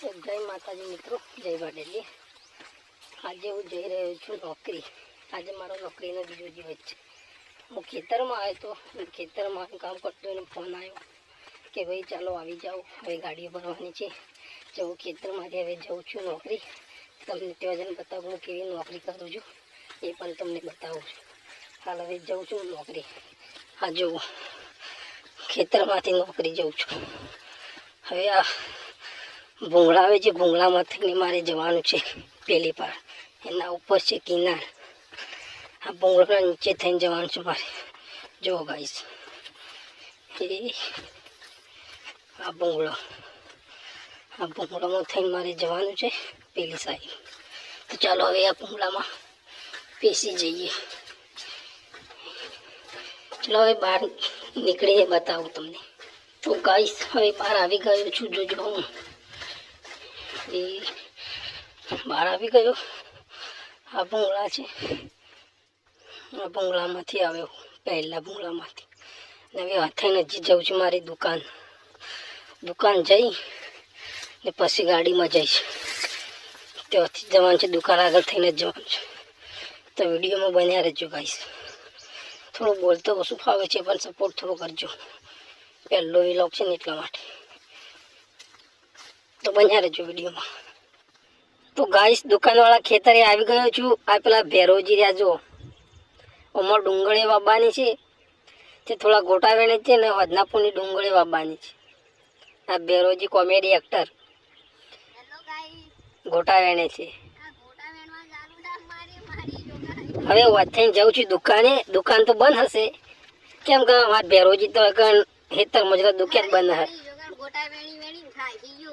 जय माताजी मित्रों, जय बाडेली। आज हूँ जई रह्यो छुं नौकरी। आज मारो नौकरी बीजो दिवस है। हूँ खेतर में आयो तो खेतर में काम करते फोन आयो कि भाई चलो आई जाओ, हवे गाड़ी भरवानी है। जब खेतर में हवे जाऊँ छुं नौकरी। तमने त्याजन बताऊँ हूँ केवी नौकरी करूँ छुं ए पण तमने बताऊँ छुं। हाल हवे जाऊँ छुं नौकरी। हाँ जो खेतर में नौकरी जाऊँ छुं। हवे आ भूंगळा आवे छे, भूंगळा मांथी मारे जवानुं छे पेली पार। एना उपर छे किनार। आ भूंगळा नीचे थईने जवानुं छे मारे। जो गाइस आ भूंगळा में थईने मारे जवानुं छे पेली साइड। तो चलो हवे आ भूंगळा में पेसी जईए। चलो हवे बहार निकळीने बतावुं तमने। तो गाइस हवे बहार आवी गयो छुं। जोजो हूँ बहार आवी गयो। आ भूंगळा छे। आ भूंगळा मांथी आव्यो पहला भूंगळा मांथी। हवे हाथे हजी जाऊँ छुं मारी दुकान जई ने पछी गाड़ी में जईश। त्याथी जवानुं छे दुकान आगळ थईने जवानुं छे। तो विडियो में बन्या रहेजो गाइस। थोड़ो बोलतो ओछुं फावे छे पण सपोर्ट थोड़ो करजो। पहलो व्लॉग छे ने એટલા માટે। तो बन्या रहेजो विडियो में। तो गाइस दुकान वाला खेतरे आवी गयो छुं। आ पेला भेरोजी रह्या जो ओमां डूंगळी वाववानी छे। ते थोड़ा गोटा वेणे छे ने हदनापुરની डूंगळी वाववानी छे। आ भेरोजी कॉमेडी एक्टर गोटा वेणे छे। हवे वाथई जाऊं छुं दुकाने। दुकान तो बंद हशे केम के अमार भेरोजी तो अगन हेतर मजरा दुकान बंद है। गोटा वेणी वेणी थाय गयो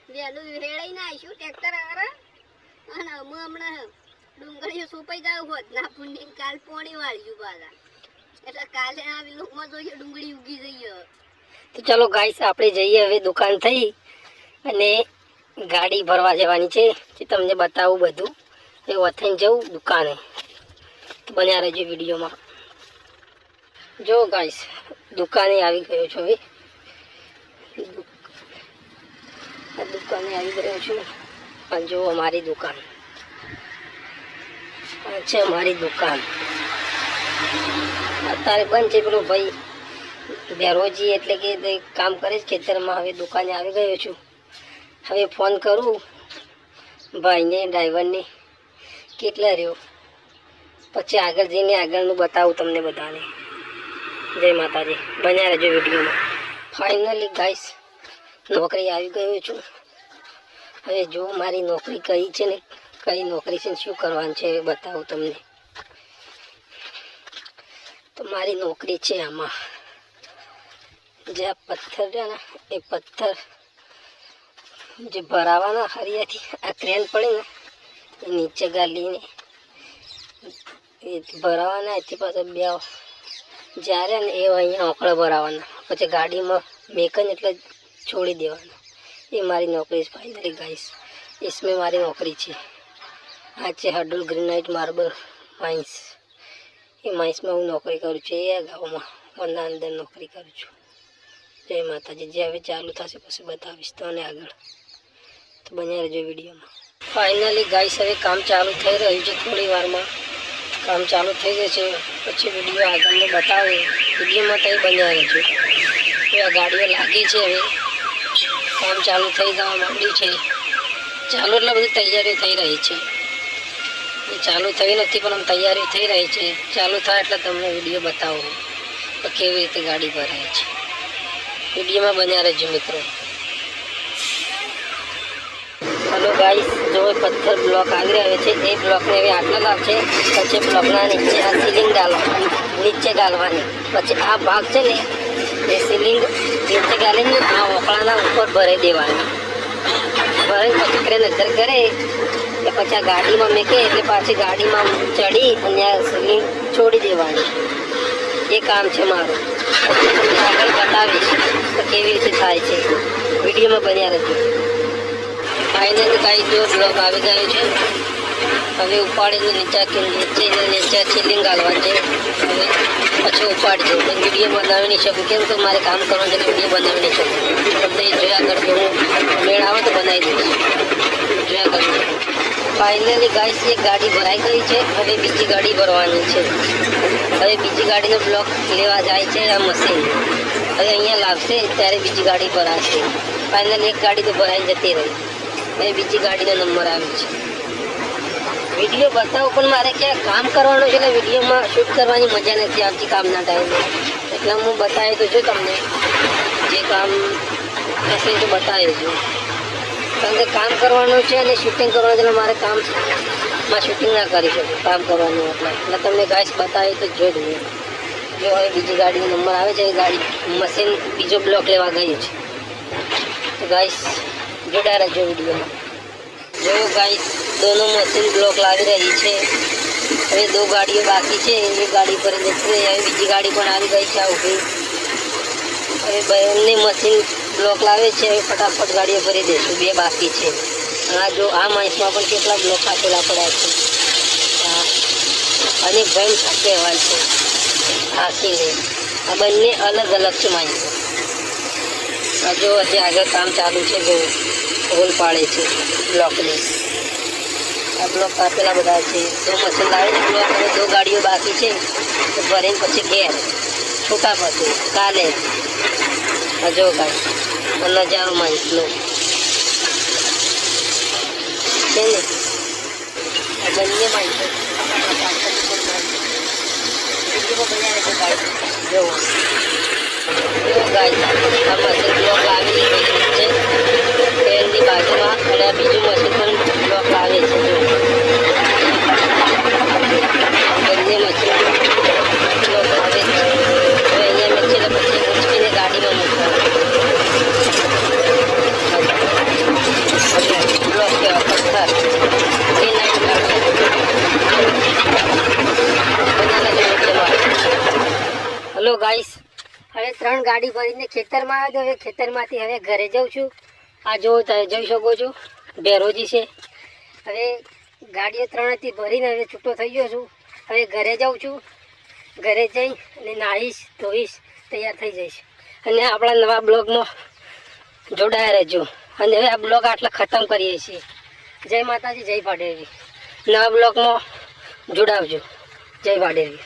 वेलू हेळई ना आईशु ट्रेक्टर आरा અને હમણા ડુંગળીઓ સોપાઈ જાય હોત ના પુંડી કાલ પોણી વાળ્યું બાલા એટલે કાલે આ વિલોકમાં જોઈએ ડુંગળી ઉગી જઈએ। तो चलो गाइस આપણે જઈએ હવે દુકાન થઈ અને ગાડી ભરવા જવાની છે જે તમને બતાવું બધું। એ વથઈને જઉં દુકાને। તો બન્યા રહેજો વિડિયોમાં। જો ગાइस દુકાને આવી ગયો છું। હવે दुकाने आई गयो छुं। जो हमारी दुकान अच्छा हमारी दुकान अत्यारे बंद छे। पेलो भाई भेरोजी एटले के काम करे खेतर में। हवे दुकाने आई गयो छुं। हवे फोन करूँ भाई ने ड्राइवर ने केटला रह्यो पछी आगळ जईने आगळनुं बतावुं तमने बधाने। जय माताजी। बन्या रहेजो विडियो में। फाइनली गाइस नौकरी आई गयो छुं। हवे जो मारी नौकरी कई छे ने कई नौकरी से शुं करवानुं छे बतावुं तमने। तो मारी नौकरी छे आमां जे आ पत्थर रह्या ने ए पत्थर जे भरावाना हरियाथी आ क्रेन पड़े ने ए नीचे गालीने ए भरावाना। एथी पाछा बे ज्यारे ने ए अहींया ओकळा भरावाना पछी गाड़ी में मेकन एटले छोड़ी देवाना। ये मारी नौकरी फाइनली गाइस। इसमें मारी नौकरी छे। आज छे हडल ग्रेनाइट मार्बल माइंस। ये माइंस में हूँ नौकरी करूँ छुं। ए गाँव में वना अंदर नौकरी करूँ छुं। जय माताजी। जे हवे चालू थशे पछी बतावीश तने आगळ। तो बन्या रहेजो विडियो में। फाइनली गाइस हवे काम चालू थई रह्युं छे। थोड़ी वार में काम चालू थई जशे पछी विडियो आगळनो बतावे। विडियो में तई बन्या रहेजो। आ गाड़ीओ लागी छे। हवे काम चालू थई जवा मांड्युं छे। चालू એટલે બધી તૈયારીઓ થઈ રહી છે। એ ચાલુ થઈ નથી પણ તૈયારીઓ થઈ રહી છે। ચાલુ થાય એટલે તમને વિડિયો બતાવું તો કેવી રીતે ગાડી ભરાય છે। વિડિયોમાં બન્યા રહેજો મિત્રો। हेलो गाइस जो पत्थर ब्लॉक આવી રહ્યો છે એ બ્લોકને હવે આટલા લાગશે પછી બ્લોકના નીચે આ સીલિંગ ડાલવાની નીચે ગાલવાની પછી આ ભાગ છે ને એ સીલિંગ નીચે ગાલીને આ ઓકળાના ઉપર ભરી દેવાની। ભરી પછી ક્રેન અંદર કરે એટલે પછી આ ગાડીમાં મેકે એટલે પાછી ગાડીમાં ચડી અને આ સીલિંગ છોડી દેવાની। એ કામ છે મારું। પછી તમને આગળ બતાવીશ તો કેવી રીતે થાય છે। વિડીયોમાં બન્યા રહેજો। फाइनली गाइस जो ब्लॉक आ गयो छे हवे उपाड़ीने नीचे सीलिंग गालवा छे। हवे पछी उपाड़जो। विडियो बनावी नहीं शकूँ केम के मारे काम करवानुं छे। विडियो बनावी नहीं शकूँ। तमने जोया करजो। हूँ मेळ મેળ આવે તો બનાવી દઈશ. જોયા કરજો. ફાઇનલી ગાઈસ એક ગાડી ભરાઈ ગઈ છે. હવે બીજી ગાડી ભરવાની છે. હવે બીજી ગાડીનો બ્લોક લેવા જાય છે આ મશીન. હવે અહીંયા લાવશે ત્યારે બીજી ગાડી ભરાશે. ફાઇનલી એક ગાડી તો ભરાઈ જતી રહી. હવે બીજી ગાડીનો નંબર આવ્યો છે. વિડીયો બતાવો પણ મારે ક્યાં કામ કરવાનું છે એટલે વિડીયોમાં શૂટ કરવાની મજા નથી આવતી કામના ટાઈમે. એટલે હું બતાવી તો છું તમને જે કામ હશે તો બતાવી છું. કારણ કે કામ કરવાનું છે અને શૂટિંગ કરવાનું છે એટલે મારે કામમાં શૂટિંગ ના કરી શકું કામ કરવાનું એટલે તમને ગાઈસ બતાવી તો જો દઉં. જો હવે બીજી ગાડીનો નંબર આવે છે એ ગાડી મશીન બીજો બ્લોક લેવા ગયું છે. તો ગાઈસ જોડા રહેજો વિડીયોમાં. जो गाइस दोनों मशीन ब्लॉक लावी रही है. હવે દો ગાડીઓ બાકી છે એ ગાડી પર જશે. હવે બીજી ગાડી પણ આવી ગઈ છે ઊભી. હવે બંને મશીન બ્લોક લાવે છે. હવે ફટાફટ ગાડીઓ ભરી દઈશું. બે બાકી છે. આ જો આ માઇસમાં પણ કેટલા બ્લોક આપેલા પડ્યા છે. અને ભેમ કહેવાય છે આખીને. આ બંને અલગ અલગ છે માઇસો. આ જો હજી આગળ કામ ચાલુ છે. જો હોલ પાડે છે બ્લોકને. આ બ્લોક આપેલા બધા છે. દો મશીન લાવે છે બ્લોક. હવે દો ગાડીઓ બાકી છે તો ભરીને પછી ઘેર છૂટા પછી કાલે. આ જો ગાય નજારો માઇસનો છે ને. આ બંને માઇસો જો ગાય આ મશીન બ્લોક લાવી દીધી છે ટ્રેનની બાજુમાં. અને આ બીજું મશીન પણ બ્લોક લાવે છે. બંને મશીન બ્લોક લાવે છે. હવે અહીંયા મેં છેલ્લે પછી ઉચકીને ગાડીમાં મૂકવાનું બ્લોક કહેવાય પથ્થર એ નાખી કાઢશે. હલો ગાઈસ, હવે 3 ગાડી ભરીને ખેતરમાં આવ્યો. હવે ખેતરમાંથી હવે ઘરે જાઉં છું. આ જો તમે જોઈ શકો છો બેરોજી છે. હવે ગાડીઓ 3 હતી ભરીને હવે છૂટો થઈ ગયો છું. હવે ઘરે જાઉં છું. ઘરે જઈ અને નાહીશ ધોઈશ તૈયાર થઈ જઈશ. અને આપણા નવા બ્લોગમાં જોડાયા રહેજો. અને હવે આ બ્લોગ આટલા ખતમ કરીએ છીએ. જય માતાજી, જય ભાડેવી. નવા બ્લોગમાં જોડાવજો. જય ભાડેવી.